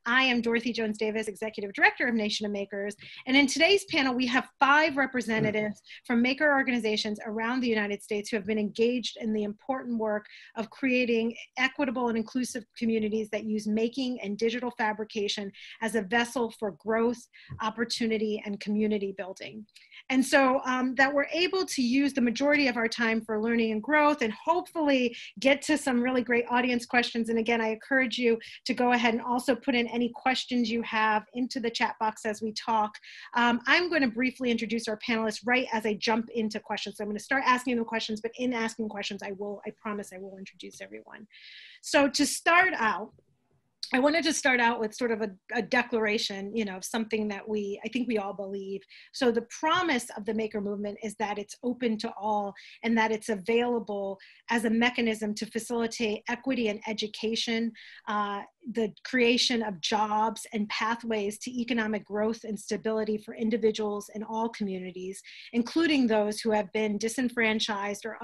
I am Dorothy Jones-Davis, Executive Director of Nation of Makers. And in today's panel, we have 5 representatives from maker organizations around the United States who have been engaged in the important work of creating equitable and inclusive communities that use making and digital fabrication as a vessel for growth, opportunity, and community building. And so that we're able to use the majority of our time for learning and growth, and hopefully get to some really great audience questions. And again, I encourage you to go ahead and also put in any questions you have into the chat box as we talk. I'm going to briefly introduce our panelists right as I jump into questions. So I'm going to start asking them questions, but in asking questions, I promise I will introduce everyone. So to start out, I wanted to start out with sort of a declaration, of something that I think we all believe. So the promise of the maker movement is that it's open to all and that it's available as a mechanism to facilitate equity and education, the creation of jobs and pathways to economic growth and stability for individuals in all communities, including those who have been disenfranchised or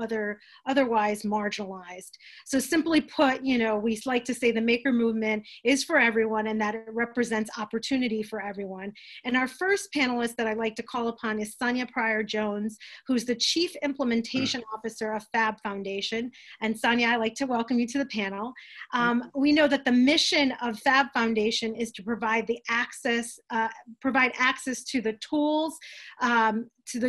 otherwise marginalized. So simply put, we like to say the maker movement is for everyone and that it represents opportunity for everyone. And our first panelist that I'd like to call upon is Sonia Pryor Jones, who's the Chief Implementation Officer of Fab Foundation. And Sonia, I'd like to welcome you to the panel. We know that the mission of Fab Foundation is to provide access to the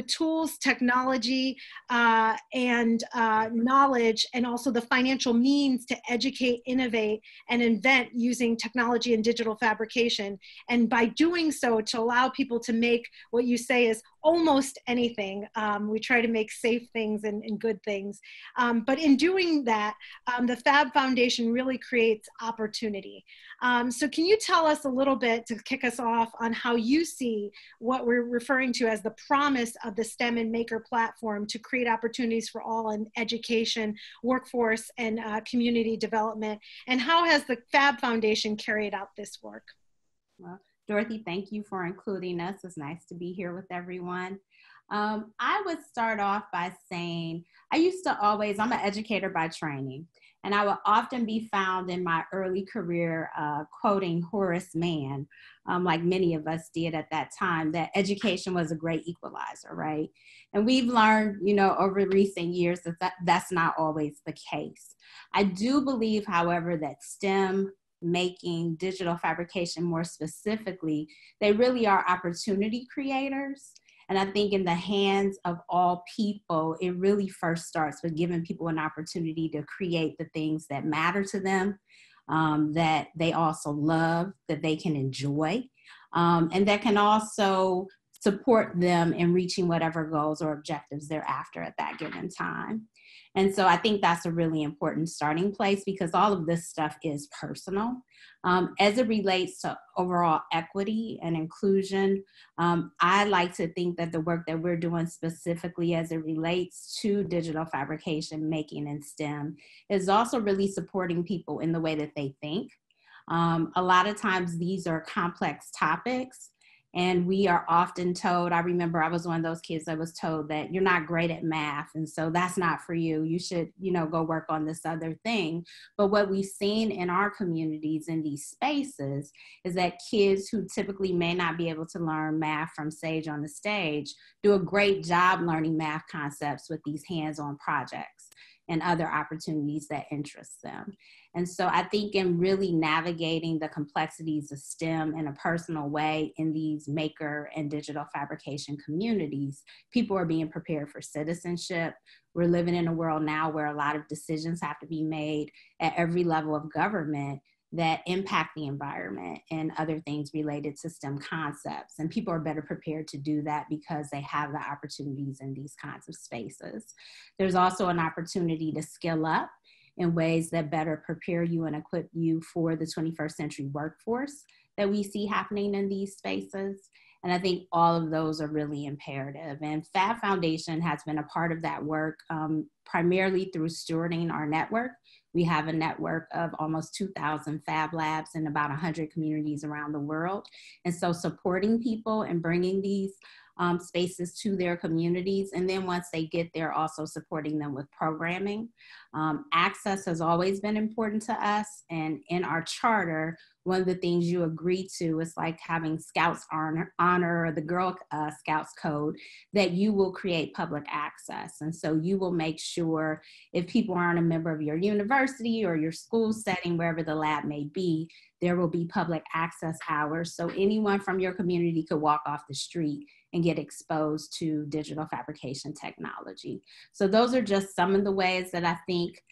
tools, technology, and knowledge, and also the financial means to educate, innovate, and invent using technology and digital fabrication. And by doing so, to allow people to make what you say is almost anything. We try to make safe things and good things. But in doing that, the Fab Foundation really creates opportunity. So can you tell us a little bit to kick us off on how you see what we're referring to as the promise of the STEM and Maker platform to create opportunities for all in education, workforce, and community development? And how has the Fab Foundation carried out this work? Well, Dorothy, thank you for including us. It's nice to be here with everyone. I would start off by saying, I'm an educator by training, and I would often be found in my early career quoting Horace Mann, like many of us did at that time, that education was a great equalizer, right? And we've learned, over recent years that that's not always the case. I do believe, however, that STEM, making, digital fabrication more specifically, they really are opportunity creators. And I think in the hands of all people, it really first starts with giving people an opportunity to create the things that matter to them, that they also love, that they can enjoy, and that can also support them in reaching whatever goals or objectives they're after at that given time. And so I think that's a really important starting place, because all of this stuff is personal. As it relates to overall equity and inclusion, I like to think that the work that we're doing specifically as it relates to digital fabrication, making, and STEM is also really supporting people in the way that they think. A lot of times these are complex topics, and we are often told, I remember I was one of those kids that was told that you're not great at math, and so that's not for you. You should, go work on this other thing. But what we've seen in our communities in these spaces is that kids who typically may not be able to learn math from Sage on the Stage do a great job learning math concepts with these hands-on projects and other opportunities that interest them. And so I think in really navigating the complexities of STEM in a personal way in these maker and digital fabrication communities, people are being prepared for citizenship. We're living in a world now where a lot of decisions have to be made at every level of government that impact the environment and other things related to STEM concepts. And people are better prepared to do that because they have the opportunities in these kinds of spaces. There's also an opportunity to skill up in ways that better prepare you and equip you for the 21st century workforce that we see happening in these spaces. And I think all of those are really imperative. And Fab Foundation has been a part of that work, primarily through stewarding our network. We have a network of almost 2,000 Fab Labs in about 100 communities around the world. And so supporting people and bringing these spaces to their communities. And then once they get there, also supporting them with programming. Access has always been important to us. And in our charter, one of the things you agree to is like having Scouts honor or the Girl Scouts code, that you will create public access. And so you will make sure if people aren't a member of your university or your school setting, wherever the lab may be, there will be public access hours. So anyone from your community could walk off the street and get exposed to digital fabrication technology. So those are just some of the ways that I think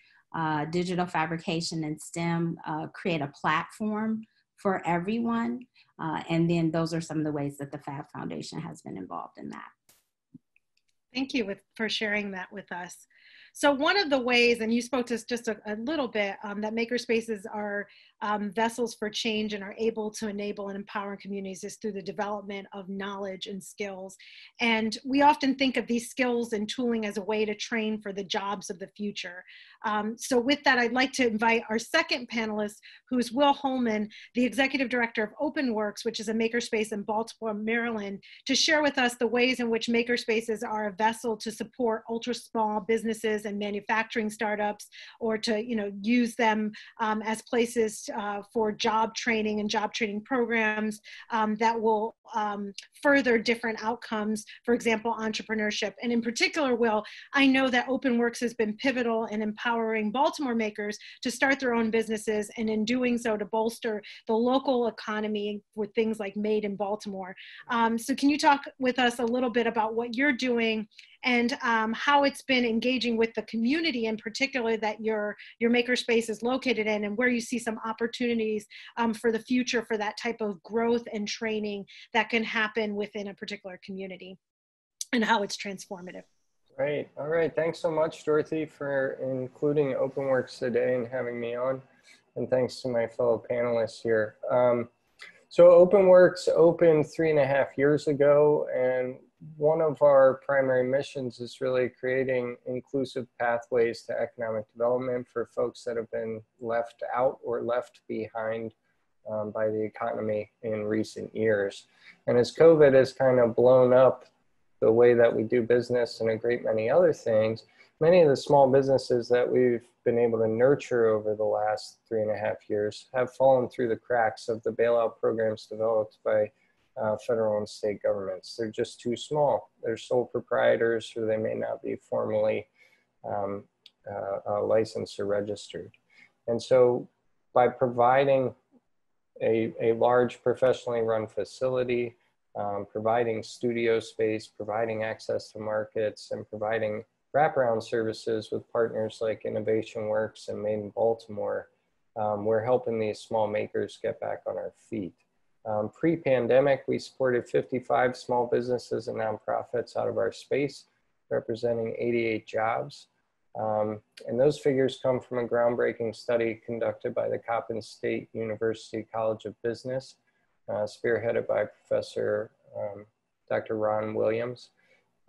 digital fabrication and STEM create a platform for everyone. And then those are some of the ways that the Fab Foundation has been involved in that. Thank you for sharing that with us. So one of the ways, and you spoke to us just a little bit, that makerspaces are vessels for change and are able to enable and empower communities is through the development of knowledge and skills. And we often think of these skills and tooling as a way to train for the jobs of the future. So with that, I'd like to invite our second panelist, who is Will Holman, the Executive Director of OpenWorks, which is a makerspace in Baltimore, Maryland, to share with us the ways in which makerspaces are a vessel to support ultra small businesses and manufacturing startups, or to use them as places for job training and job training programs that will further different outcomes, for example, entrepreneurship. And in particular, Will, I know that OpenWorks has been pivotal in empowering Baltimore makers to start their own businesses, and in doing so to bolster the local economy with things like Made in Baltimore. So can you talk with us a little bit about what you're doing and how it's been engaging with the community in particular that your makerspace is located in, and where you see some opportunities for the future for that type of growth and training that can happen within a particular community, and how it's transformative. Great. All right. Thanks so much, Dorothy, for including OpenWorks today and having me on. And thanks to my fellow panelists here. So OpenWorks opened 3.5 years ago, and one of our primary missions is really creating inclusive pathways to economic development for folks that have been left out or left behind by the economy in recent years. And as COVID has kind of blown up the way that we do business and a great many other things, many of the small businesses that we've been able to nurture over the last 3.5 years have fallen through the cracks of the bailout programs developed by federal and state governments. They're just too small. They're sole proprietors, or they may not be formally licensed or registered. And so by providing a large professionally run facility, providing studio space, providing access to markets, and providing wraparound services with partners like Innovation Works and Made in Baltimore, we're helping these small makers get back on our feet. Pre-pandemic, we supported 55 small businesses and nonprofits out of our space, representing 88 jobs. And those figures come from a groundbreaking study conducted by the Coppin State University College of Business, spearheaded by Professor Dr. Ron Williams.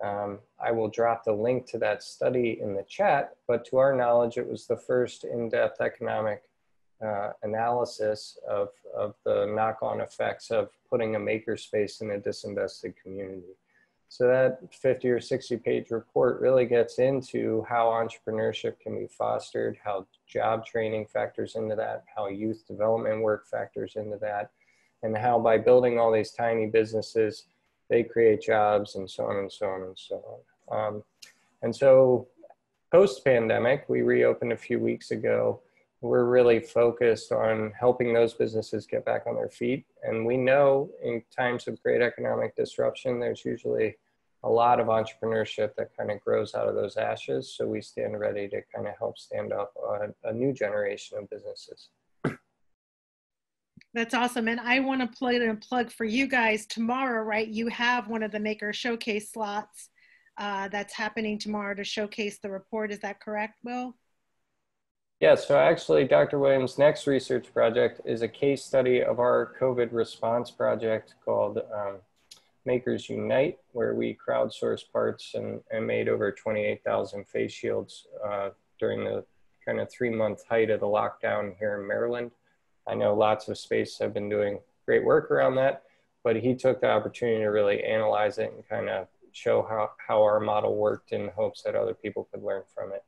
I will drop the link to that study in the chat, but to our knowledge, it was the first in-depth economic analysis of the knock-on effects of putting a makerspace in a disinvested community. So that 50 or 60 page report really gets into how entrepreneurship can be fostered, how job training factors into that, how youth development work factors into that, and how by building all these tiny businesses, they create jobs, and so on and so on and so on. And so post-pandemic, we reopened a few weeks ago. We're really focused on helping those businesses get back on their feet. And we know in times of great economic disruption, there's usually a lot of entrepreneurship that kind of grows out of those ashes. So we stand ready to kind of help stand up a new generation of businesses. That's awesome. And I want to plug for you guys tomorrow, right? You have one of the Maker Showcase slots that's happening tomorrow to showcase the report. Is that correct, Will? Yeah, so actually Dr. Williams' next research project is a case study of our COVID response project called Makers Unite, where we crowdsourced parts and made over 28,000 face shields during the kind of 3-month height of the lockdown here in Maryland. I know lots of spaces have been doing great work around that, but he took the opportunity to really analyze it and kind of show how our model worked in hopes that other people could learn from it.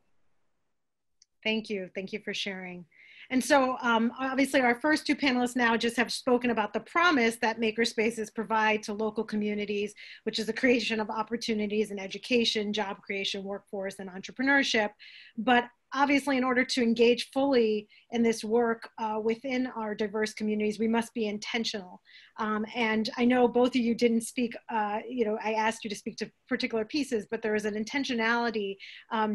Thank you. Thank you for sharing. And so obviously our first two panelists now just have spoken about the promise that makerspaces provide to local communities, which is the creation of opportunities in education, job creation, workforce, and entrepreneurship. But obviously, in order to engage fully in this work within our diverse communities, we must be intentional. And I know both of you didn't speak, I asked you to speak to particular pieces, but there is an intentionality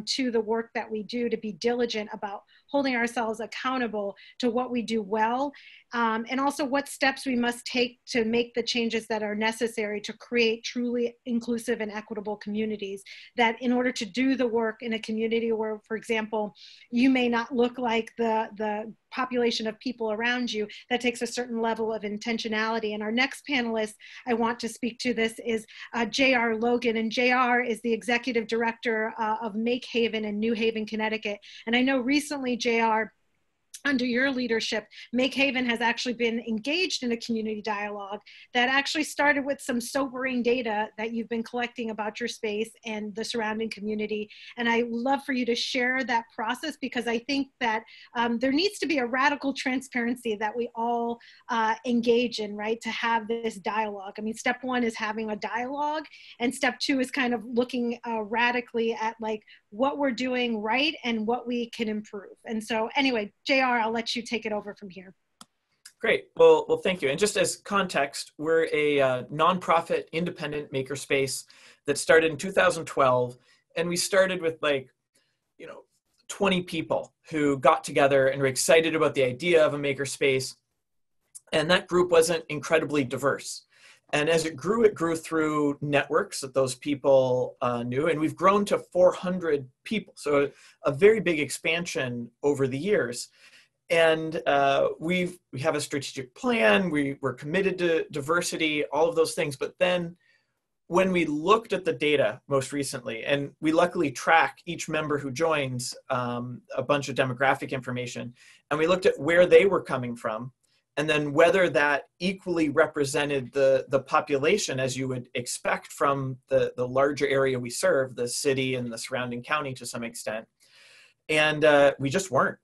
to the work that we do to be diligent about holding ourselves accountable to what we do well, and also what steps we must take to make the changes that are necessary to create truly inclusive and equitable communities. That in order to do the work in a community where, for example, you may not look like the population of people around you, that takes a certain level of intentionality. And our next panelist I want to speak to this is J.R. Logan, and J.R. is the executive director of Make Haven in New Haven, Connecticut. And I know recently, J.R., under your leadership, Make Haven has actually been engaged in a community dialogue that actually started with some sobering data that you've been collecting about your space and the surrounding community. And I love for you to share that process, because I think that there needs to be a radical transparency that we all engage in, right, to have this dialogue. I mean, step one is having a dialogue, and step two is kind of looking radically at like what we're doing right and what we can improve. And so anyway, JR, I'll let you take it over from here. Great. Well, thank you. And just as context, we're a nonprofit independent makerspace that started in 2012. And we started with 20 people who got together and were excited about the idea of a makerspace. And that group wasn't incredibly diverse. And as it grew through networks that those people knew, and we've grown to 400 people. So a very big expansion over the years. And we have a strategic plan. We're committed to diversity, all of those things. But then when we looked at the data most recently, and we luckily track each member who joins a bunch of demographic information, and we looked at where they were coming from, and then whether that equally represented the population as you would expect from the larger area we serve, the city and the surrounding county to some extent. And we just weren't.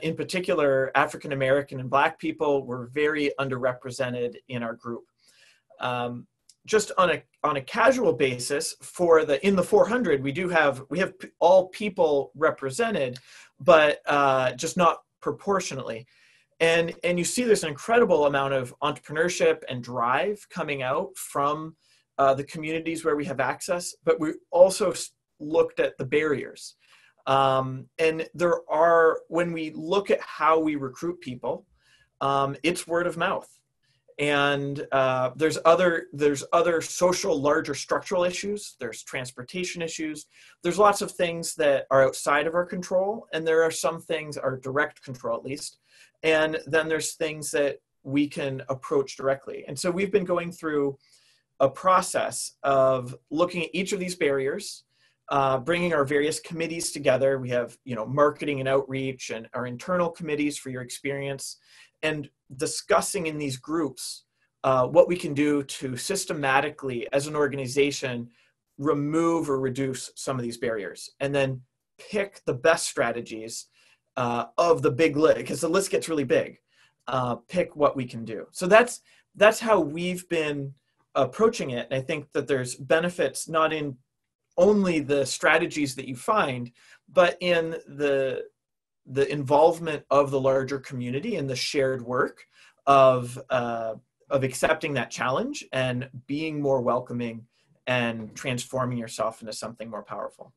In particular, African-American and Black people were very underrepresented in our group. Just on a casual basis, in the 400, we have all people represented, but just not proportionately. And you see there's an incredible amount of entrepreneurship and drive coming out from the communities where we have access, but we also looked at the barriers. And when we look at how we recruit people, it's word of mouth. And there's other social, larger structural issues. There's transportation issues. There's lots of things that are outside of our control. And there are some things, our direct control at least. And then there's things that we can approach directly. And so we've been going through a process of looking at each of these barriers, bringing our various committees together. We have, marketing and outreach and our internal committees for your experience, and discussing in these groups what we can do to systematically, as an organization, remove or reduce some of these barriers, and then pick the best strategies of the big list, because the list gets really big. Pick what we can do. So that's how we've been approaching it. And I think that there's benefits not in only the strategies that you find, but in the involvement of the larger community and the shared work of accepting that challenge and being more welcoming and transforming yourself into something more powerful.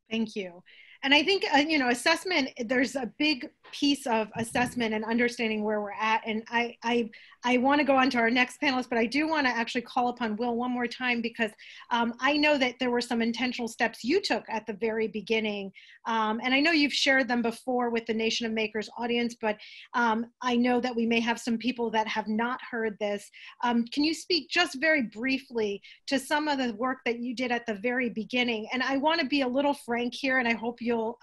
Thank you. And I think, assessment, there's a big piece of assessment and understanding where we're at. And I want to go on to our next panelist, but I do want to actually call upon Will one more time, because I know that there were some intentional steps you took at the very beginning. And I know you've shared them before with the Nation of Makers audience, but I know that we may have some people that have not heard this. Can you speak just very briefly to some of the work that you did at the very beginning? And I want to be a little frank here, and I hope you'll you'll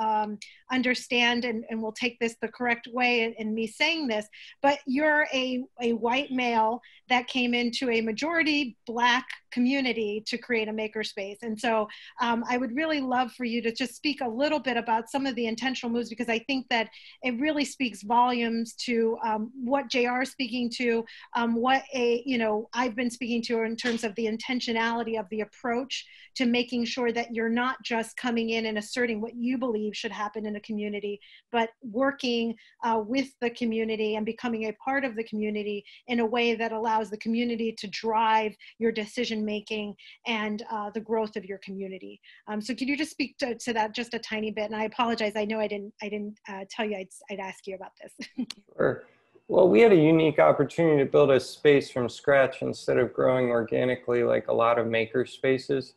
understand and will take this the correct way in me saying this, but you're a white male that came into a majority Black community to create a makerspace. And so I would really love for you to just speak a little bit about some of the intentional moves, because I think that it really speaks volumes to what JR is speaking to, what I've been speaking to in terms of the intentionality of the approach to making sure that you're not just coming in and asserting what you believe should happen in a community, but working with the community and becoming a part of the community in a way that allows the community to drive your decision making and the growth of your community. So could you just speak to that just a tiny bit? And I apologize, I know I didn't tell you I'd ask you about this. Sure. Well, we had a unique opportunity to build a space from scratch instead of growing organically like a lot of maker spaces.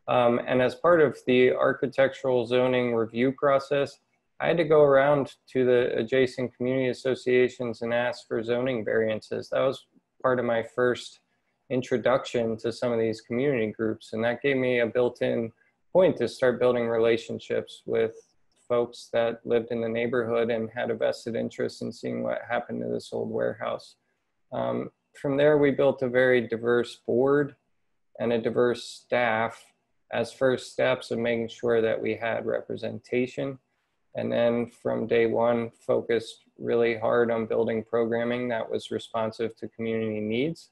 And as part of the architectural zoning review process, I had to go around to the adjacent community associations and ask for zoning variances. That was part of my first introduction to some of these community groups. And that gave me a built-in point to start building relationships with folks that lived in the neighborhood and had a vested interest in seeing what happened to this old warehouse. From there, we built a very diverse board and a diverse staff as first steps of making sure that we had representation. And then from day one, focused really hard on building programming that was responsive to community needs.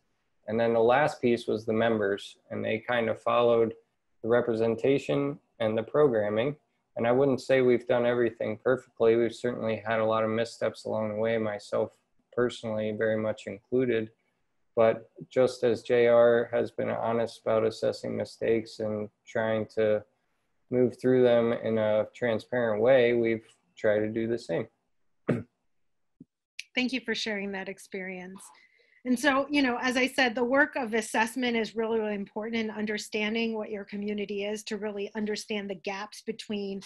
And then the last piece was the members, and they kind of followed the representation and the programming. And I wouldn't say we've done everything perfectly. We've certainly had a lot of missteps along the way, myself personally very much included. But just as JR has been honest about assessing mistakes and trying to move through them in a transparent way, we've tried to do the same. Thank you for sharing that experience. And so, as I said, the work of assessment is really, really important in understanding what your community is, to really understand the gaps between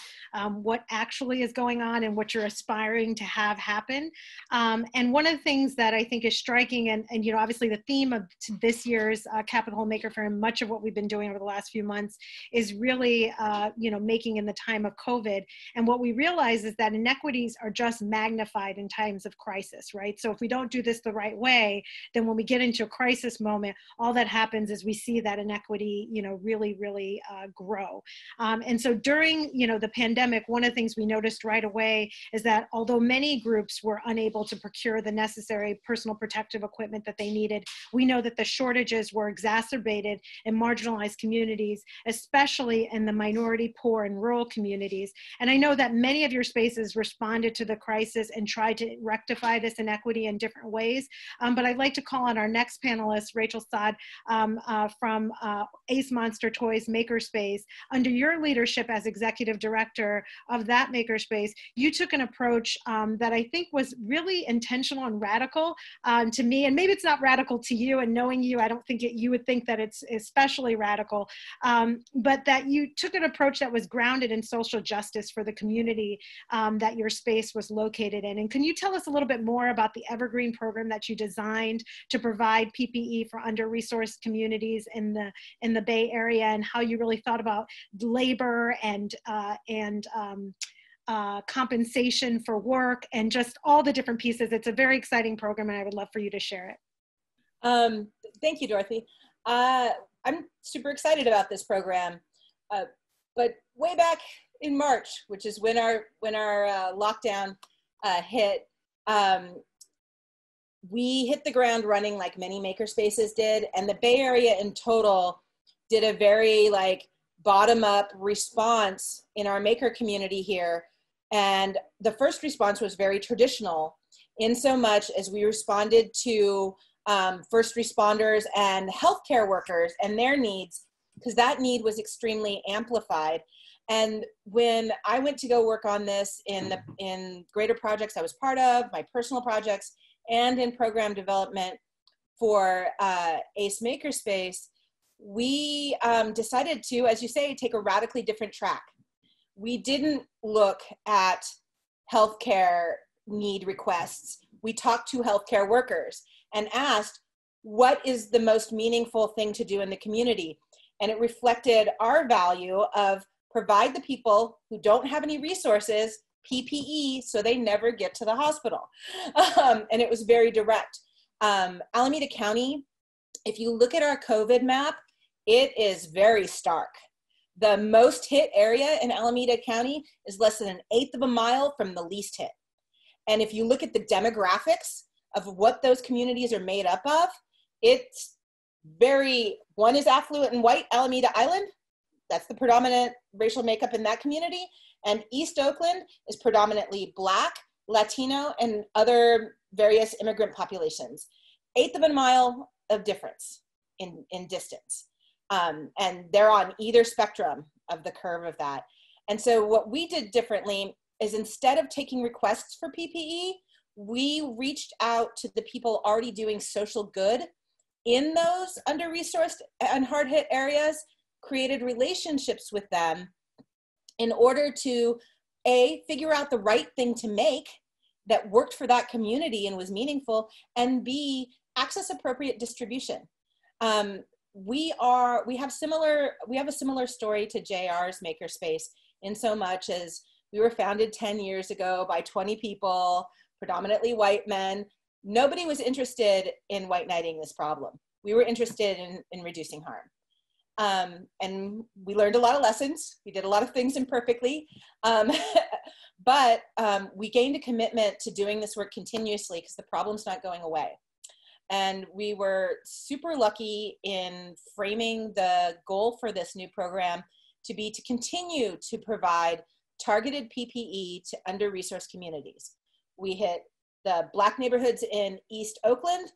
what actually is going on and what you're aspiring to have happen. And one of the things that I think is striking, and obviously the theme of this year's Capitol Hill Maker Faire, and much of what we've been doing over the last few months, is really, making in the time of COVID. And what we realize is that inequities are just magnified in times of crisis, right? So if we don't do this the right way, then when we get into a crisis moment, all that happens is we see that inequity, really, really grow. And so during, the pandemic, one of the things we noticed right away is that although many groups were unable to procure the necessary personal protective equipment that they needed, we know that the shortages were exacerbated in marginalized communities, especially in the minority, poor, and rural communities. And I know that many of your spaces responded to the crisis and tried to rectify this inequity in different ways. But I'd like to call on our next panelist, Rachel Saad, from Ace Monster Toys Makerspace. Under your leadership as executive director of that makerspace, you took an approach that I think was really intentional and radical to me, and maybe it's not radical to you, and knowing you, I don't think you would think that it's especially radical, but that you took an approach that was grounded in social justice for the community that your space was located in. And can you tell us a little bit more about the Evergreen program that you designed to provide PPE for under-resourced communities in the Bay Area, and how you really thought about labor and compensation for work and just all the different pieces? It's a very exciting program, and I would love for you to share it. Thank you, Dorothy. I'm super excited about this program, but way back in March, which is when our lockdown hit, we hit the ground running like many makerspaces did, and the Bay Area in total did a very bottom-up response in our maker community here. And the first response was very traditional, in so much as we responded to first responders and healthcare workers and their needs, because that need was extremely amplified. And when I went to go work on this in greater projects I was part of, my personal projects, and in program development for ACE Makerspace, we decided to, as you say, take a radically different track. We didn't look at healthcare need requests. We talked to healthcare workers and asked, what is the most meaningful thing to do in the community? And it reflected our value of provide the people who don't have any resources PPE so they never get to the hospital. And it was very direct. Alameda County, if you look at our COVID map, it is very stark. The most hit area in Alameda County is less than 1/8 of a mile from the least hit. And if you look at the demographics of what those communities are made up of, it's one is affluent and white, Alameda Island. That's the predominant racial makeup in that community. And East Oakland is predominantly Black, Latino, and other various immigrant populations. 1/8 of a mile of difference in distance. And they're on either spectrum of the curve of that. And so what we did differently is, instead of taking requests for PPE, we reached out to the people already doing social good in those under-resourced and hard-hit areas, created relationships with them in order to, A, figure out the right thing to make that worked for that community and was meaningful, and B, access appropriate distribution. We have a similar story to JR's Makerspace, in so much as we were founded 10 years ago by 20 people, predominantly white men. Nobody was interested in white knighting this problem. We were interested in reducing harm. And we learned a lot of lessons. We did a lot of things imperfectly. But we gained a commitment to doing this work continuously because the problem's not going away. And we were super lucky in framing the goal for this new program to continue to provide targeted PPE to under-resourced communities. We hit the Black neighborhoods in East Oakland.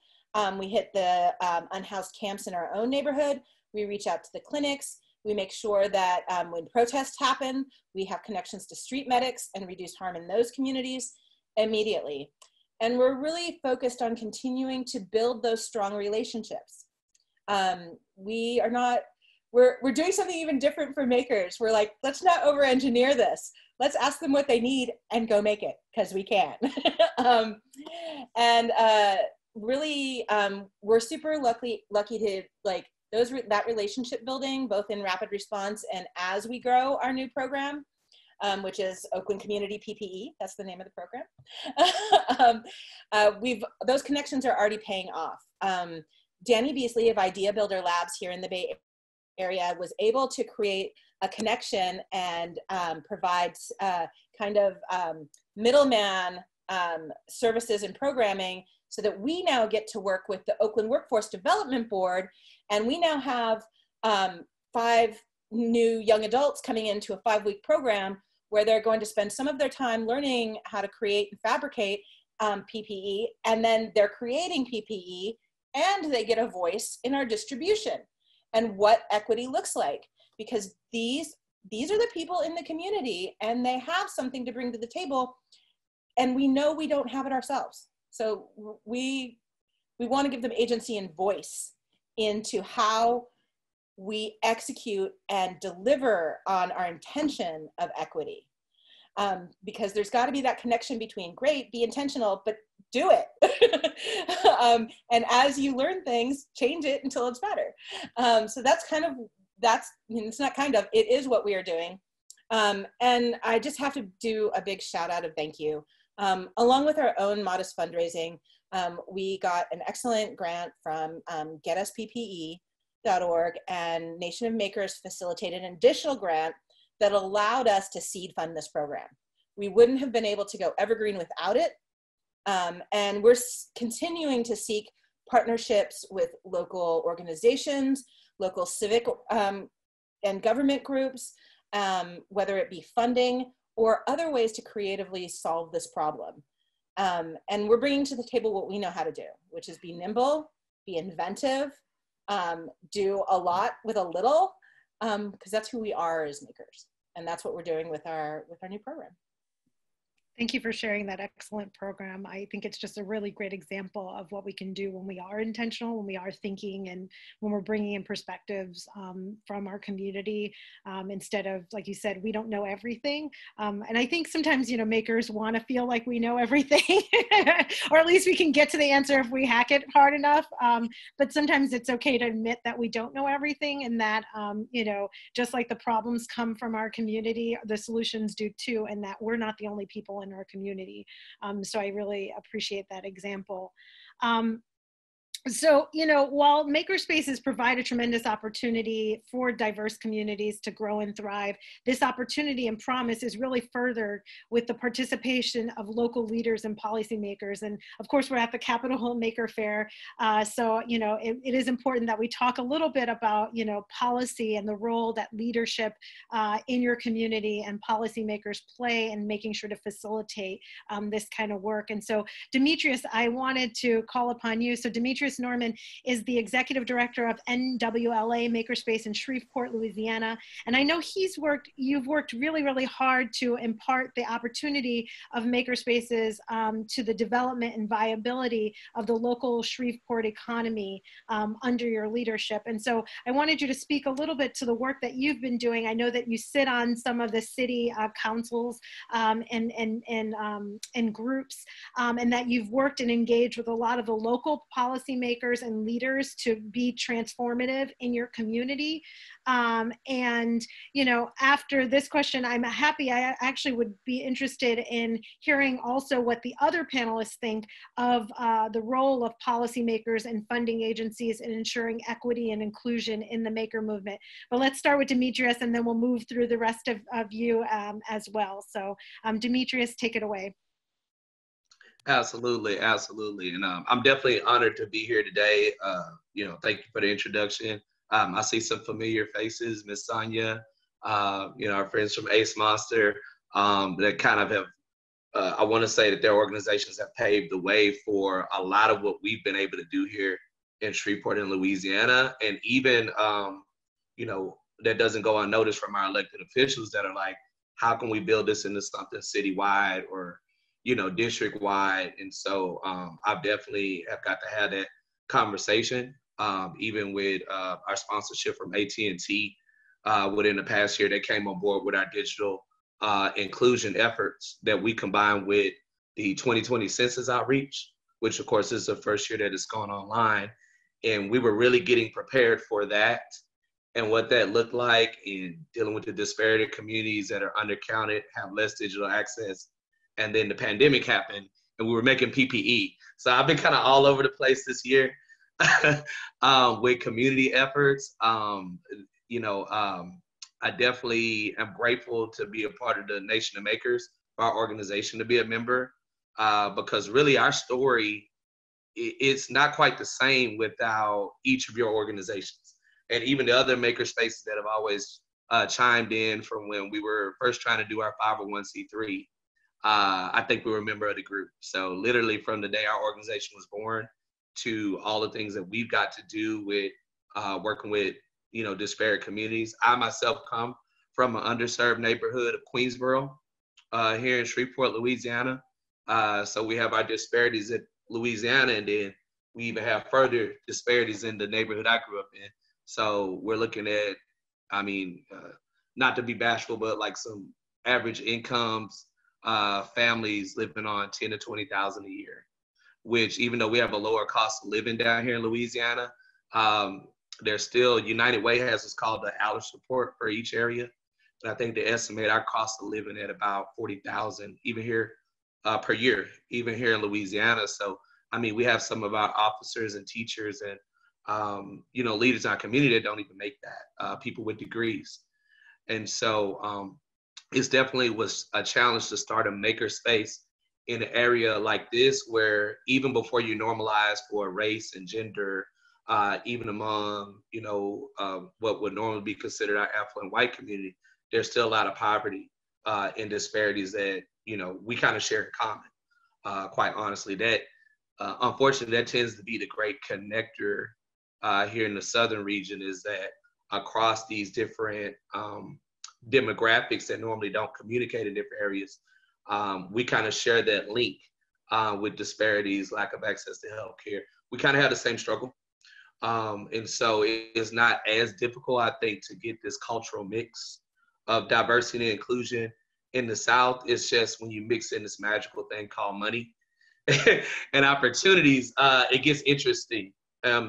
We hit the unhoused camps in our own neighborhood. We reach out to the clinics. We make sure that when protests happen, we have connections to street medics and reduce harm in those communities immediately. And we're really focused on continuing to build those strong relationships. We're doing something even different for makers. We're like, let's not over-engineer this. Let's ask them what they need and go make it, because we can. Really, we're super lucky to like that relationship building, both in rapid response and as we grow our new program, which is Oakland Community PPE. That's the name of the program. Those connections are already paying off. Danny Beasley of Idea Builder Labs here in the Bay Area was able to create a connection and provides kind of middleman services and programming, so that we now get to work with the Oakland Workforce Development Board, and we now have 5 new young adults coming into a 5-week program where they're going to spend some of their time learning how to create and fabricate PPE, and then they're creating PPE, and they get a voice in our distribution and what equity looks like, because these are the people in the community and they have something to bring to the table, and we know we don't have it ourselves. So we want to give them agency and voice into how we execute and deliver on our intention of equity. Because there's got to be that connection between, great, be intentional, but do it. And as you learn things, change it until it's better. So it's not kind of, it is what we are doing. And I just have to do a big shout out of thank you. Along with our own modest fundraising, we got an excellent grant from GetUsPPE.org, and Nation of Makers facilitated an additional grant that allowed us to seed fund this program. We wouldn't have been able to go evergreen without it. And we're continuing to seek partnerships with local organizations, local civic and government groups, whether it be funding or other ways to creatively solve this problem. And we're bringing to the table what we know how to do, which is be nimble, be inventive, do a lot with a little, because that's who we are as makers. And that's what we're doing with our new program. Thank you for sharing that excellent program. I think it's just a really great example of what we can do when we are intentional, when we are thinking, and when we're bringing in perspectives from our community instead of, like you said, we don't know everything. And I think sometimes, makers want to feel like we know everything, or at least we can get to the answer if we hack it hard enough. But sometimes it's okay to admit that we don't know everything, and that, just like the problems come from our community, the solutions do too, and that we're not the only people in our community. So I really appreciate that example. So, while makerspaces provide a tremendous opportunity for diverse communities to grow and thrive, this opportunity and promise is really furthered with the participation of local leaders and policymakers. And of course, we're at the Capitol Hill Maker Faire. So, it is important that we talk a little bit about, policy and the role that leadership in your community and policymakers play in making sure to facilitate this kind of work. And so, Demetrius, I wanted to call upon you. So Demetrius Norman is the executive director of NWLA Makerspace in Shreveport, Louisiana. And I know you've worked really, really hard to impart the opportunity of makerspaces to the development and viability of the local Shreveport economy under your leadership. And so I wanted you to speak a little bit to the work that you've been doing. I know that you sit on some of the city councils and groups, and that you've worked and engaged with a lot of the local policymakers and leaders to be transformative in your community. And, after this question, I'm happy, I actually would be interested in hearing also what the other panelists think of the role of policymakers and funding agencies in ensuring equity and inclusion in the maker movement. But let's start with Demetrius, and then we'll move through the rest of you as well. So Demetrius, take it away. Absolutely, absolutely. And I'm definitely honored to be here today. Thank you for the introduction. I see some familiar faces, Miss Sonia, our friends from Ace Monster, that kind of have, I want to say that their organizations have paved the way for a lot of what we've been able to do here in Shreveport and Louisiana. And even, that doesn't go unnoticed from our elected officials that are like, how can we build this into something citywide or district-wide? And so I've definitely have got to have that conversation, even with our sponsorship from AT&T within the past year. They came on board with our digital inclusion efforts that we combined with the 2020 census outreach, which of course is the first year that it's gone online. And we were really getting prepared for that and what that looked like in dealing with the disparate communities that are undercounted, have less digital access. And then the pandemic happened and we were making PPE. So I've been kind of all over the place this year with community efforts. I definitely am grateful to be a part of the Nation of Makers, our organization, to be a member, because really our story, it's not quite the same without each of your organizations. And even the other maker spaces that have always chimed in from when we were first trying to do our 501c3. I think we were a member of the group. So literally from the day our organization was born to all the things that we've got to do with working with, disparate communities. I myself come from an underserved neighborhood of Queensboro here in Shreveport, Louisiana. So we have our disparities in Louisiana, and then we even have further disparities in the neighborhood I grew up in. So we're looking at, not to be bashful, but like some average incomes, families living on $10,000 to $20,000 a year, which even though we have a lower cost of living down here in Louisiana, there's still, United Way has what's called the Alice report for each area. And I think they estimate our cost of living at about $40,000 even here per year, even here in Louisiana. So, we have some of our officers and teachers and, leaders in our community that don't even make that, people with degrees. And so, it definitely was a challenge to start a maker space in an area like this, where even before you normalize for race and gender, even among, what would normally be considered our affluent white community, there's still a lot of poverty and disparities that, we kind of share in common. Quite honestly, that unfortunately, that tends to be the great connector here in the southern region, is that across these different demographics that normally don't communicate in different areas, we kind of share that link with disparities, lack of access to healthcare. We kind of have the same struggle. And so it is not as difficult, I think, to get this cultural mix of diversity and inclusion in the South. It's just when you mix in this magical thing called money and opportunities, it gets interesting.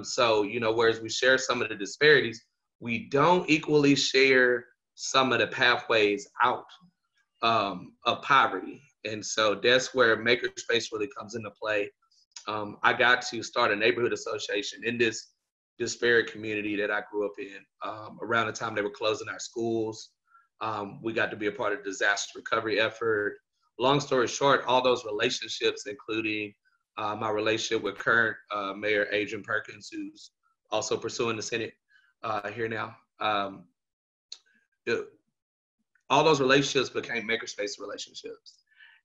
So, you know, whereas we share some of the disparities, we don't equally share some of the pathways out of poverty. And so that's where makerspace really comes into play. I got to start a neighborhood association in this disparate community that I grew up in. Around the time they were closing our schools, we got to be a part of the disaster recovery effort. Long story short, all those relationships, including my relationship with current Mayor Adrian Perkins, who's also pursuing the Senate here now. All those relationships became makerspace relationships.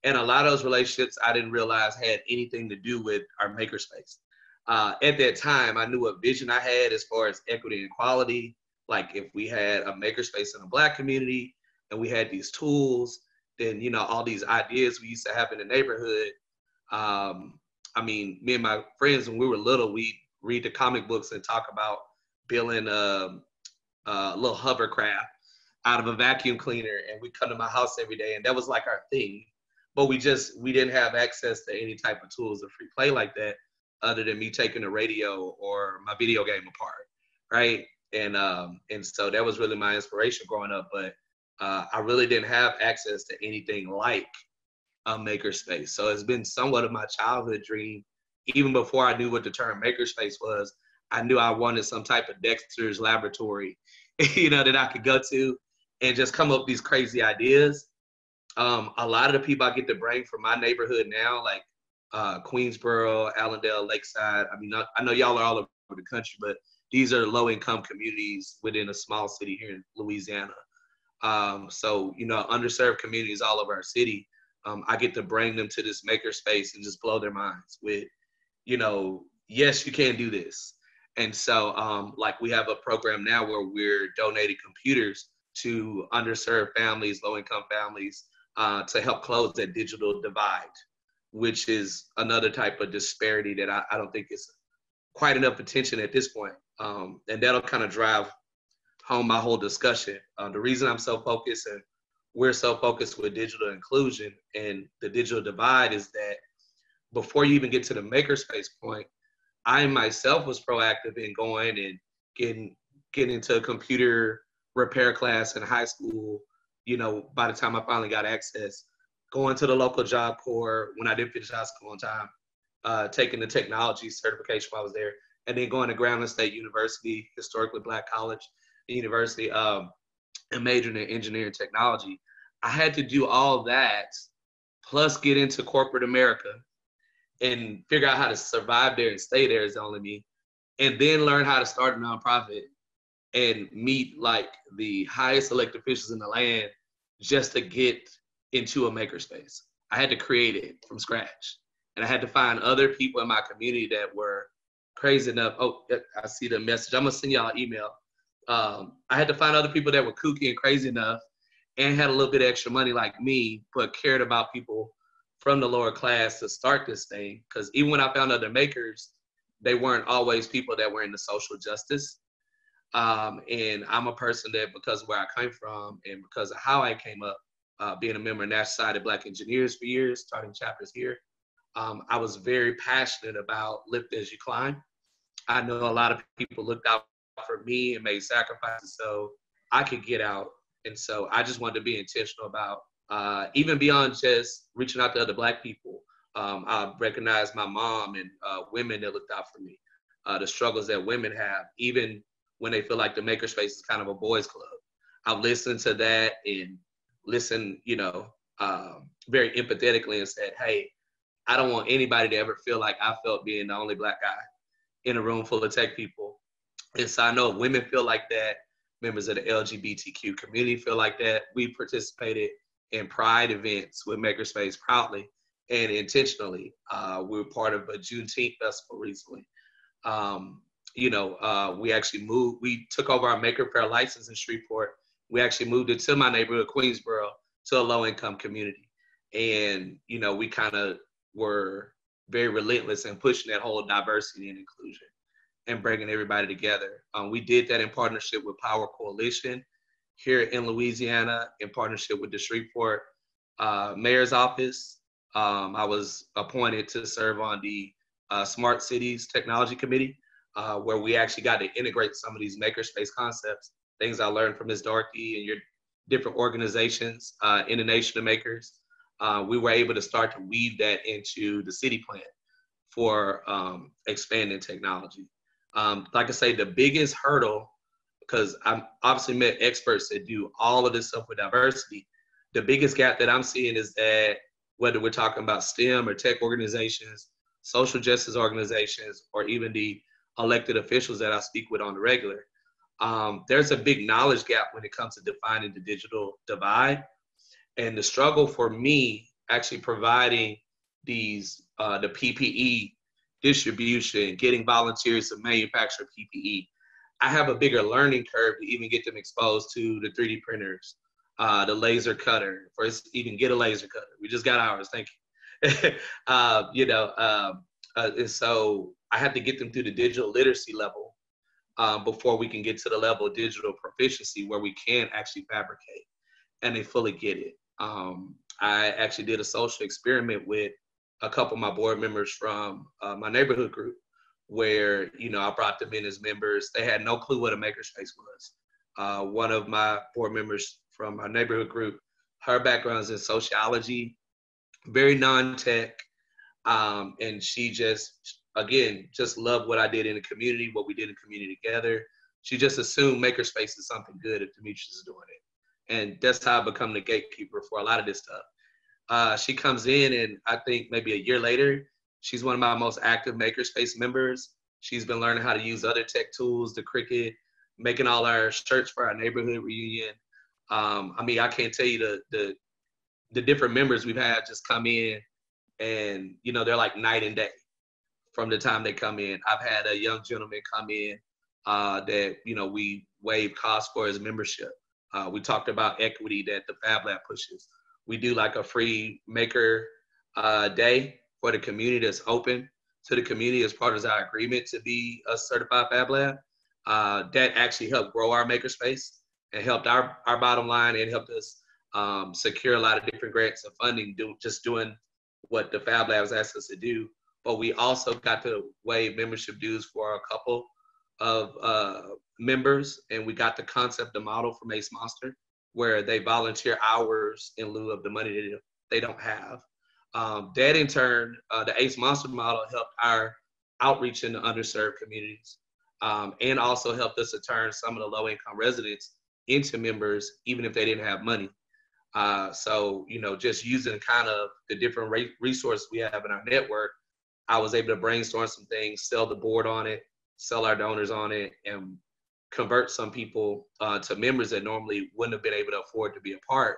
And a lot of those relationships I didn't realize had anything to do with our makerspace. At that time, I knew what vision I had as far as equity and equality. Like if we had a makerspace in the Black community and we had these tools, then, you know, all these ideas we used to have in the neighborhood. I mean, me and my friends, when we were little, we'd read the comic books and talk about building a little hovercraft out of a vacuum cleaner, and we'd come to my house every day, and that was like our thing. But we didn't have access to any type of tools or free play like that, other than me taking the radio or my video game apart, right? And so that was really my inspiration growing up. But I really didn't have access to anything like a makerspace. So it's been somewhat of my childhood dream. Even before I knew what the term makerspace was, I knew I wanted some type of Dexter's laboratory, you know, that I could go to and just come up with these crazy ideas. A lot of the people I get to bring from my neighborhood now, like Queensboro, Allendale, Lakeside. I mean, I know y'all are all over the country, but these are low-income communities within a small city here in Louisiana. So, you know, underserved communities all over our city. I get to bring them to this makerspace and just blow their minds with, you know, yes, you can do this. And so, like, we have a program now where we're donating computers to underserved families, low-income families, to help close that digital divide, which is another type of disparity that I don't think is quite enough attention at this point. And that'll kind of drive home my whole discussion. The reason I'm so focused and we're so focused with digital inclusion and the digital divide is that before you even get to the makerspace point, I myself was proactive in going and getting into a computer repair class in high school. You know, by the time I finally got access, going to the local Job Corps when I didn't finish high school on time, taking the technology certification while I was there, and then going to Grambling State University, historically Black college, university, and majoring in engineering technology. I had to do all that, plus get into corporate America and figure out how to survive there and stay there as only me, and then learn how to start a nonprofit and meet like the highest elected officials in the land just to get into a makerspace. I had to create it from scratch. And I had to find other people in my community that were crazy enough. Oh, I see the message. I'm gonna send y'all an email. I had to find other people that were kooky and crazy enough and had a little bit of extra money like me, but cared about people from the lower class to start this thing. Because even when I found other makers, they weren't always people that were into social justice. And I'm a person that, because of where I came from and because of how I came up, being a member of National Society of Black Engineers for years, starting chapters here, I was very passionate about lift as you climb. I know a lot of people looked out for me and made sacrifices so I could get out. And so I just wanted to be intentional about, even beyond just reaching out to other Black people. I recognize my mom and women that looked out for me, the struggles that women have, even when they feel like the makerspace is kind of a boys' club. I've listened to that and listened, you know, very empathetically and said, hey, I don't want anybody to ever feel like I felt being the only Black guy in a room full of tech people. And so I know if women feel like that, members of the LGBTQ community feel like that. We participated in Pride events with Makerspace proudly and intentionally. We were part of a Juneteenth festival recently. We actually moved, we took over our Maker Faire license in Shreveport. We actually moved it to my neighborhood, Queensboro, to a low-income community. And, you know, we kind of were very relentless in pushing that whole diversity and inclusion and bringing everybody together. We did that in partnership with Power Coalition here in Louisiana, in partnership with the Shreveport Mayor's Office. I was appointed to serve on the Smart Cities Technology Committee, where we actually got to integrate some of these makerspace concepts, things I learned from Ms. Darkey and your different organizations in the Nation of Makers. We were able to start to weave that into the city plan for expanding technology. Like I say, the biggest hurdle, because I've obviously met experts that do all of this stuff with diversity, the biggest gap that I'm seeing is that whether we're talking about STEM or tech organizations, social justice organizations, or even the elected officials that I speak with on the regular, there's a big knowledge gap when it comes to defining the digital divide. And the struggle for me actually providing these, the PPE distribution, getting volunteers to manufacture PPE, I have a bigger learning curve to even get them exposed to the 3D printers, the laser cutter, first even get a laser cutter. We just got ours, thank you. And so I have to get them through the digital literacy level before we can get to the level of digital proficiency where we can actually fabricate and they fully get it. I actually did a social experiment with a couple of my board members from my neighborhood group where, you know, I brought them in as members. They had no clue what a makerspace was. One of my board members from our neighborhood group, her background is in sociology, very non-tech. And she just, again, just loved what I did in the community, what we did in the community together. She just assumed makerspace is something good if Demetrius is doing it. And that's how I become the gatekeeper for a lot of this stuff. She comes in and I think maybe a year later, she's one of my most active makerspace members. She's been learning how to use other tech tools, the Cricut, making all our shirts for our neighborhood reunion. I mean, I can't tell you the different members we've had just come in and, you know, they're like night and day from the time they come in. I've had a young gentleman come in that, you know, we waived costs for his membership. We talked about equity that the Fab Lab pushes. We do like a free maker day for the community that's open to the community as part of our agreement to be a certified Fab Lab. That actually helped grow our makerspace and helped our bottom line and helped us secure a lot of different grants and funding, doing what the Fab Labs asked us to do. But we also got to waive membership dues for a couple of members, and we got the concept, the model from Ace Monster, where they volunteer hours in lieu of the money they don't have. That in turn, the Ace Monster model helped our outreach in the underserved communities, and also helped us to turn some of the low-income residents into members, even if they didn't have money. So, you know, just using kind of the different resources we have in our network, I was able to brainstorm some things, sell the board on it, sell our donors on it, and convert some people to members that normally wouldn't have been able to afford to be a part.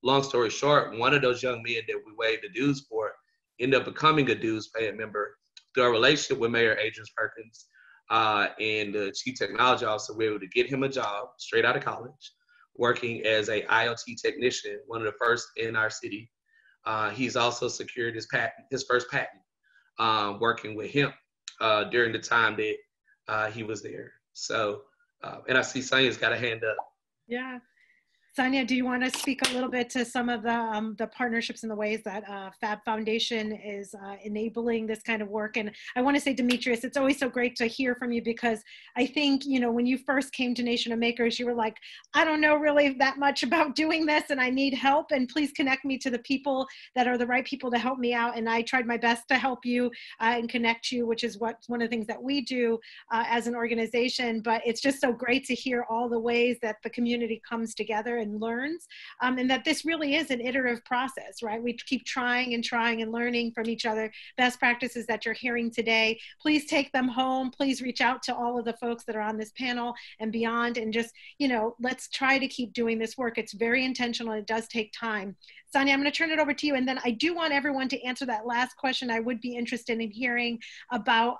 Long story short, one of those young men that we waived the dues for ended up becoming a dues paying member through our relationship with Mayor Adrian Perkins and the Chief Technology Officer. We were able to get him a job straight out of college, working as a IoT technician, one of the first in our city. He's also secured his first patent, working with him during the time that he was there. So, and I see Sonia's got a hand up. Yeah. Sonia, do you want to speak a little bit to some of the partnerships and the ways that Fab Foundation is enabling this kind of work? And I want to say, Demetrius, it's always so great to hear from you, because I think, you know, when you first came to Nation of Makers, you were like, I don't know really that much about doing this and I need help, and please connect me to the people that are the right people to help me out. And I tried my best to help you and connect you, which is one of the things that we do as an organization. But it's just so great to hear all the ways that the community comes together and learns, and that this really is an iterative process, right? We keep trying and learning from each other. Best practices that you're hearing today, please take them home. Please reach out to all of the folks that are on this panel and beyond, and just, you know, let's try to keep doing this work. It's very intentional. It does take time. Sonia, I'm going to turn it over to you. And then I do want everyone to answer that last question. I would be interested in hearing about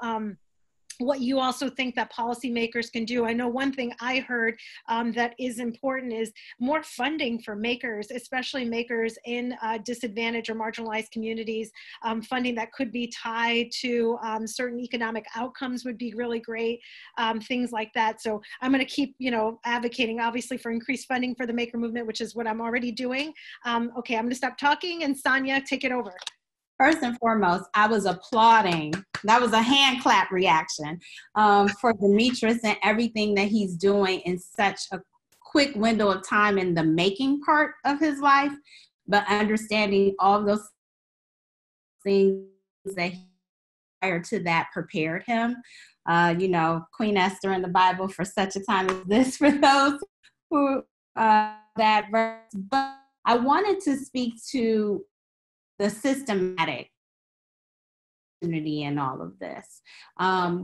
what you also think that policymakers can do. I know one thing I heard that is important is more funding for makers, especially makers in disadvantaged or marginalized communities. Funding that could be tied to certain economic outcomes would be really great, things like that. So I'm going to keep, advocating obviously for increased funding for the maker movement, which is what I'm already doing. Okay, I'm going to stop talking, and Sonia, take it over. First and foremost, I was applauding. That was a hand clap reaction for Demetrius and everything that he's doing in such a quick window of time in the making part of his life, but understanding all those things that prior to that prepared him. Queen Esther in the Bible, for such a time as this, for those who that verse. But I wanted to speak to the systematic opportunity in all of this.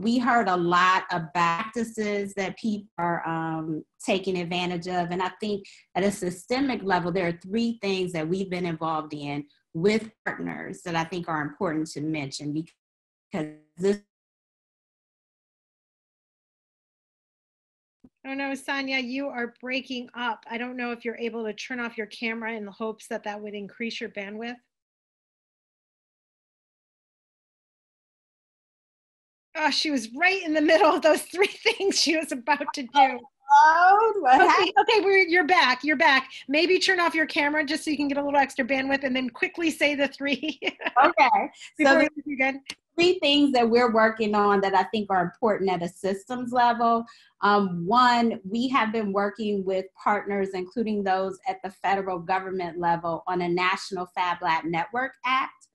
We heard a lot of practices that people are taking advantage of. And I think at a systemic level, there are 3 things that we've been involved in with partners that I think are important to mention, because this. Oh no, Sonia, you are breaking up. I don't know if you're able to turn off your camera in the hopes that that would increase your bandwidth. Oh, she was right in the middle of those 3 things she was about to do. Okay, you're back. You're back. Maybe turn off your camera just so you can get a little extra bandwidth, and then quickly say the 3. Okay. So again. 3 things that we're working on that I think are important at a systems level. One, we have been working with partners, including those at the federal government level, on a national Fab Lab Network Act.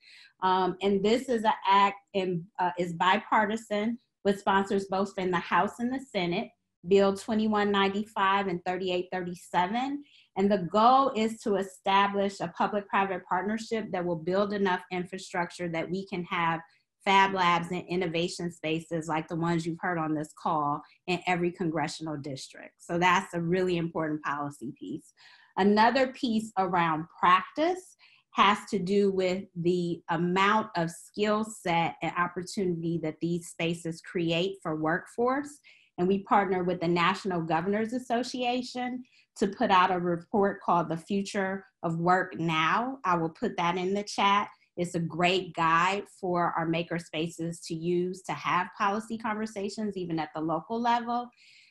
And this is an act is bipartisan, with sponsors both in the House and the Senate, Bill 2195 and 3837. And the goal is to establish a public-private partnership that will build enough infrastructure that we can have Fab Labs and innovation spaces like the ones you've heard on this call in every congressional district. So that's a really important policy piece. Another piece around practice has to do with the amount of skill set and opportunity that these spaces create for workforce. And we partner with the National Governors Association to put out a report called The Future of Work Now. I will put that in the chat. It's a great guide for our maker spaces to use to have policy conversations, even at the local level.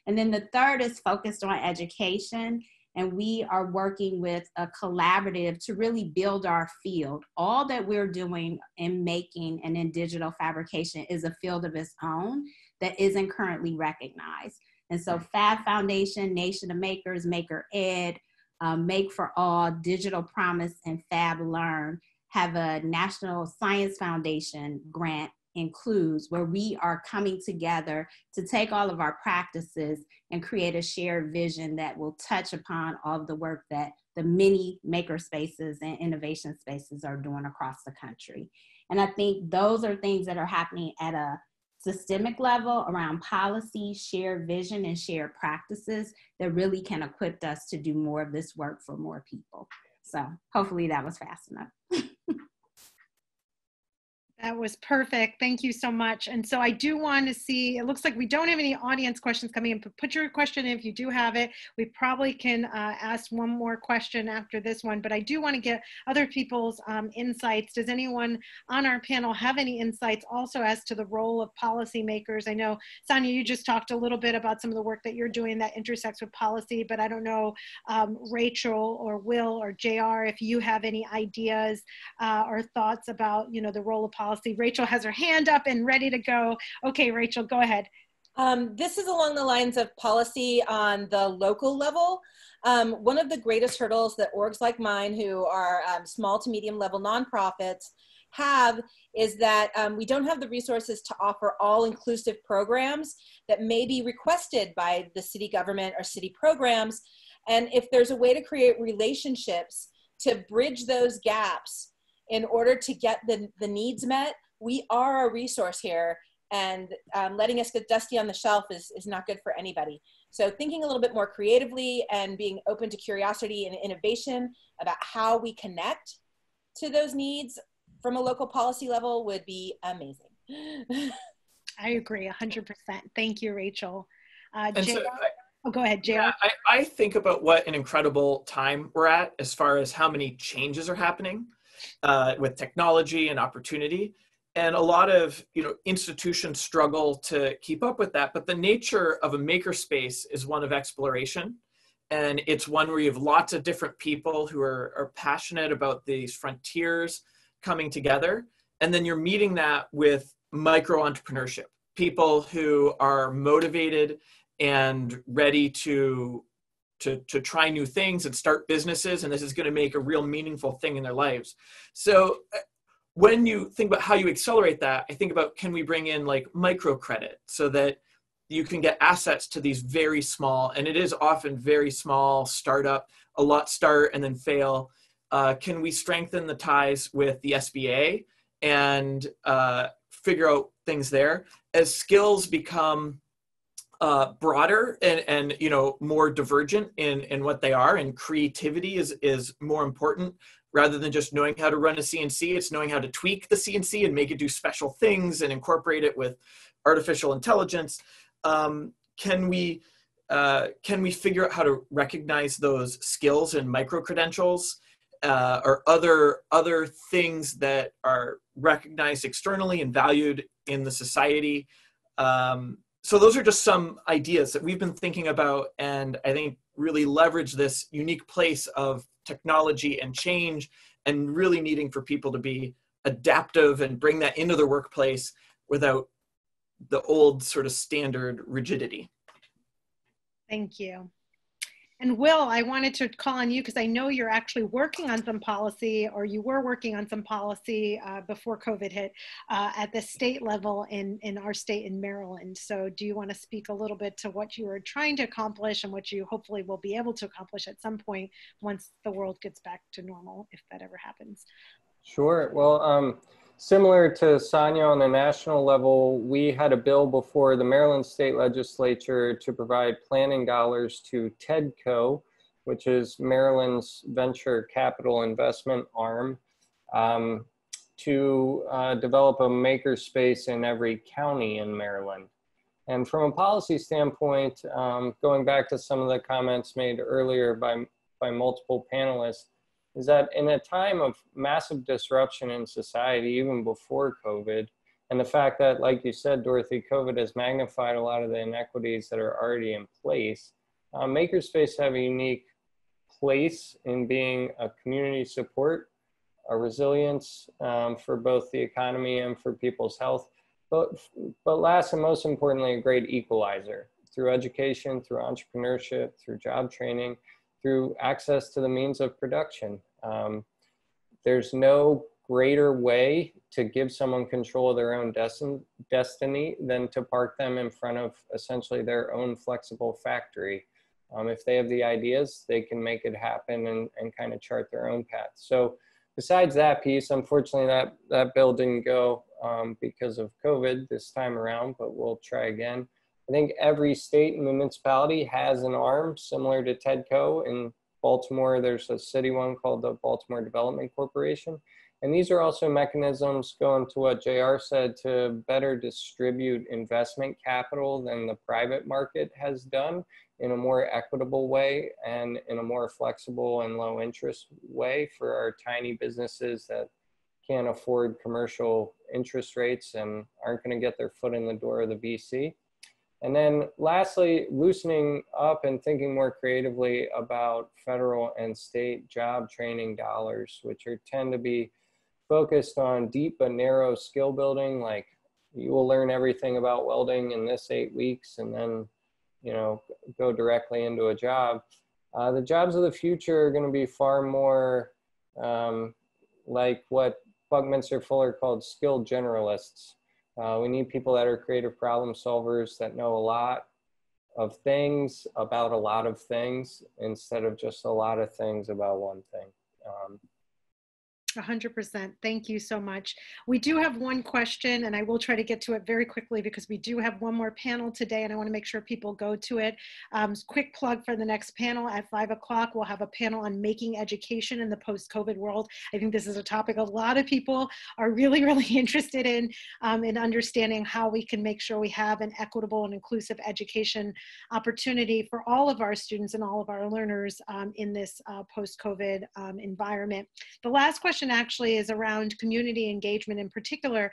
And then the third is focused on education. And we are working with a collaborative to really build our field. All that we're doing in making and in digital fabrication is a field of its own that isn't currently recognized. And so Fab Foundation, Nation of Makers, Maker Ed, Make for All, Digital Promise, and Fab Learn have a National Science Foundation grant includes, where we are coming together to take all of our practices and create a shared vision that will touch upon all of the work that the many maker spaces and innovation spaces are doing across the country. And I think those are things that are happening at a systemic level around policy, shared vision, and shared practices that really can equip us to do more of this work for more people. So hopefully that was fast enough. That was perfect. Thank you so much. And so I do want to see, it looks like we don't have any audience questions coming in, but put your question in if you do have it. We probably can ask one more question after this one, but I do want to get other people's insights. Does anyone on our panel have any insights also as to the role of policymakers? I know, Sonia, you just talked a little bit about some of the work that you're doing that intersects with policy, but I don't know, Rachel or Will or JR, if you have any ideas or thoughts about, the role of policy. Rachel has her hand up and ready to go. Okay, Rachel, go ahead. This is along the lines of policy on the local level. One of the greatest hurdles that orgs like mine, who are small to medium level nonprofits, have is that we don't have the resources to offer all-inclusive programs that may be requested by the city government or city programs. And if there's a way to create relationships to bridge those gaps in order to get the needs met, we are a resource here, and letting us get dusty on the shelf is not good for anybody. So thinking a little bit more creatively and being open to curiosity and innovation about how we connect to those needs from a local policy level would be amazing. I agree 100%. Thank you, Rachel. And JR? so Oh, go ahead, JR. yeah, I think about what an incredible time we're at as far as how many changes are happening with technology and opportunity. And a lot of institutions struggle to keep up with that. But the nature of a makerspace is one of exploration. And it's one where you have lots of different people who are passionate about these frontiers coming together. And then you're meeting that with micro entrepreneurship, people who are motivated and ready to try new things and start businesses. And this is going to make a real meaningful thing in their lives. So when you think about how you accelerate that, I think about, can we bring in like microcredit so that you can get assets to these very small, and it is often very small startup, a lot start and then fail. Can we strengthen the ties with the SBA and figure out things there as skills become broader and more divergent in what they are, and creativity is more important rather than just knowing how to run a CNC. It's knowing how to tweak the CNC and make it do special things and incorporate it with artificial intelligence. Can we figure out how to recognize those skills and micro credentials or other things that are recognized externally and valued in the society? So those are just some ideas that we've been thinking about, and I think really leverage this unique place of technology and change, and really needing for people to be adaptive and bring that into their workplace without the old sort of standard rigidity. Thank you. And Will, I wanted to call on you because I know you're actually working on some policy, or you were working on some policy before COVID hit at the state level in our state in Maryland. So do you want to speak a little bit to what you are trying to accomplish and what you hopefully will be able to accomplish at some point once the world gets back to normal, if that ever happens? Sure. Well, similar to Sonia on the national level, we had a bill before the Maryland State Legislature to provide planning dollars to TEDCO, which is Maryland's venture capital investment arm, to develop a makerspace in every county in Maryland. And from a policy standpoint, going back to some of the comments made earlier by multiple panelists, is that in a time of massive disruption in society, even before COVID, and the fact that, like you said, Dorothy, COVID has magnified a lot of the inequities that are already in place, makerspace have a unique place in being a community support, a resilience for both the economy and for people's health, but last and most importantly, a great equalizer through education, through entrepreneurship, through job training, through access to the means of production. There's no greater way to give someone control of their own destiny than to park them in front of essentially their own flexible factory. If they have the ideas, they can make it happen and kind of chart their own path. So besides that piece, unfortunately, that bill didn't go because of COVID this time around, but we'll try again. I think every state and municipality has an arm similar to TEDCO. In Baltimore, there's a city one called the Baltimore Development Corporation. And these are also mechanisms, going to what JR said, to better distribute investment capital than the private market has done in a more equitable way and in a more flexible and low interest way for our tiny businesses that can't afford commercial interest rates and aren't going to get their foot in the door of the VC. And then lastly, loosening up and thinking more creatively about federal and state job training dollars, which tend to be focused on deep but narrow skill building, like you will learn everything about welding in this 8 weeks and then, go directly into a job. The jobs of the future are going to be far more like what Buckminster Fuller called skilled generalists. We need people that are creative problem solvers that know a lot of things about a lot of things instead of just a lot of things about one thing. 100%. Thank you so much. We do have one question, and I will try to get to it very quickly because we do have one more panel today, and I want to make sure people go to it. Quick plug for the next panel at 5 o'clock. We'll have a panel on making education in the post-COVID world. I think this is a topic a lot of people are really, really interested in understanding how we can make sure we have an equitable and inclusive education opportunity for all of our students and all of our learners in this post-COVID environment. The last question actually is around community engagement in particular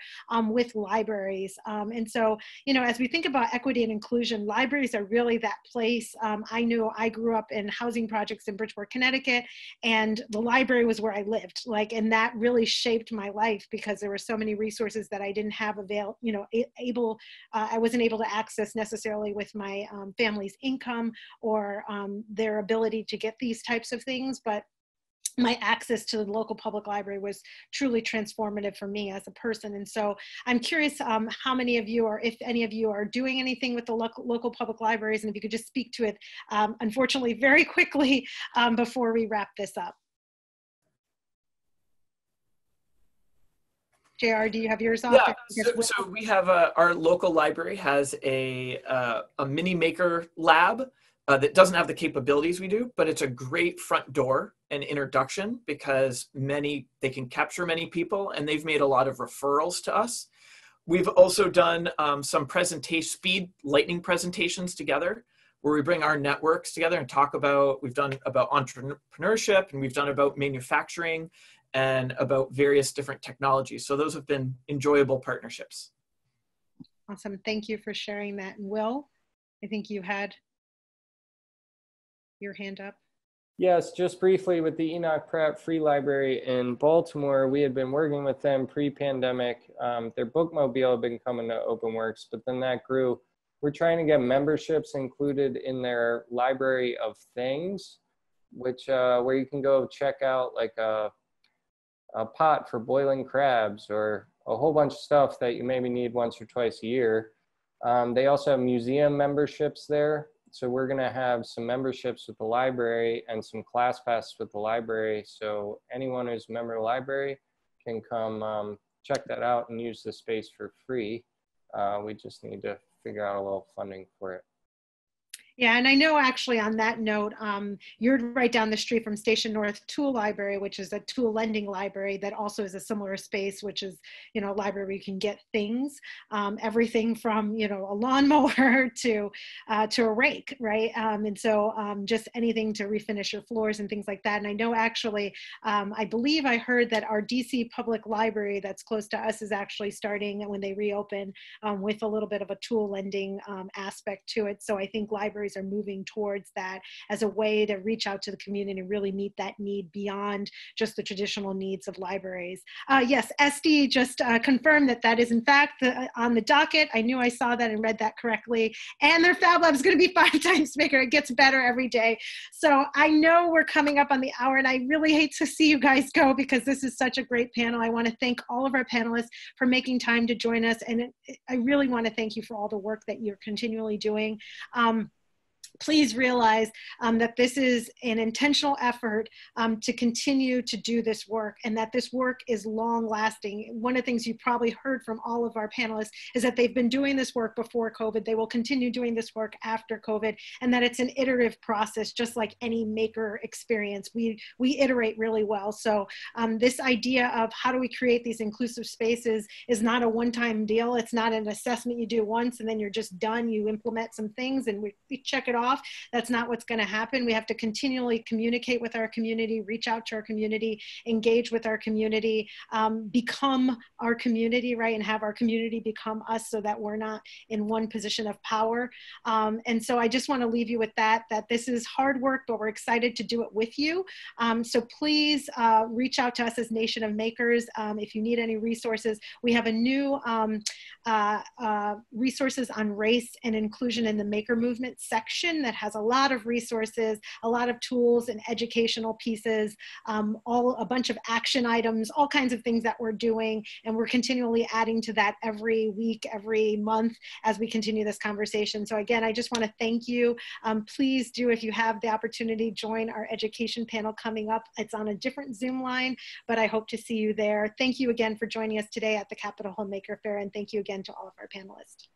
with libraries. And so, you know, as we think about equity and inclusion, libraries are really that place. I knew I grew up in housing projects in Bridgeport, Connecticut, and the library was where I lived. And that really shaped my life because there were so many resources that I didn't have I wasn't able to access necessarily with my family's income or their ability to get these types of things. But my access to the local public library was truly transformative for me as a person. And so I'm curious how many of you, or if any of you are doing anything with the local public libraries, and if you could just speak to it, unfortunately, very quickly before we wrap this up. JR, do you have yours off? Yeah, so we have our local library has a mini maker lab that doesn't have the capabilities we do, but it's a great front door and introduction because they can capture many people, and they've made a lot of referrals to us. We've also done some speed lightning presentations together where we bring our networks together and talk about, we've done about entrepreneurship, and we've done about manufacturing and about various different technologies. So those have been enjoyable partnerships. Awesome, thank you for sharing that. And Will, I think you had your hand up. Yes, just briefly with the Enoch Pratt Free Library in Baltimore, we had been working with them pre-pandemic. Their bookmobile had been coming to OpenWorks, but then that grew. We're trying to get memberships included in their library of things, which where you can go check out like a pot for boiling crabs or a whole bunch of stuff that you maybe need once or twice a year. They also have museum memberships there. So we're gonna have some memberships with the library and some class passes with the library. So anyone who's a member of the library can come check that out and use the space for free. We just need to figure out a little funding for it. Yeah, and I know actually on that note, you're right down the street from Station North Tool Library, which is a tool lending library that also is a similar space, which is, you know, a library where you can get things, everything from, you know, a lawnmower to a rake, right? And so just anything to refinish your floors and things like that. And I know actually, I believe I heard that our DC Public Library that's close to us is actually starting when they reopen with a little bit of a tool lending aspect to it. So I think libraries are moving towards that as a way to reach out to the community and really meet that need beyond just the traditional needs of libraries. Yes, SD just confirmed that that is in fact on the docket. I knew I saw that and read that correctly. And their Fab Lab is going to be 5 times bigger. It gets better every day. So I know we're coming up on the hour, and I really hate to see you guys go because this is such a great panel. I want to thank all of our panelists for making time to join us. And I really want to thank you for all the work that you're continually doing. Please realize that this is an intentional effort to continue to do this work, and that this work is long lasting. One of the things you probably heard from all of our panelists is that they've been doing this work before COVID. They will continue doing this work after COVID, and that it's an iterative process, just like any maker experience. We iterate really well. So this idea of how do we create these inclusive spaces is not a one-time deal. It's not an assessment you do once and then you're just done. You implement some things and we check it off. That's not what's going to happen. We have to continually communicate with our community, reach out to our community, engage with our community, become our community, right? And have our community become us so that we're not in one position of power. And so I just want to leave you with that this is hard work, but we're excited to do it with you. So please reach out to us as Nation of Makers. If you need any resources, we have a new resources on race and inclusion in the maker movement section organization that has a lot of resources, a lot of tools and educational pieces, a bunch of action items, all kinds of things that we're doing. And we're continually adding to that every week, every month as we continue this conversation. So again, I just want to thank you. Please do, if you have the opportunity, join our education panel coming up. It's on a different Zoom line, but I hope to see you there. Thank you again for joining us today at the Capitol Hill Maker Faire, and thank you again to all of our panelists.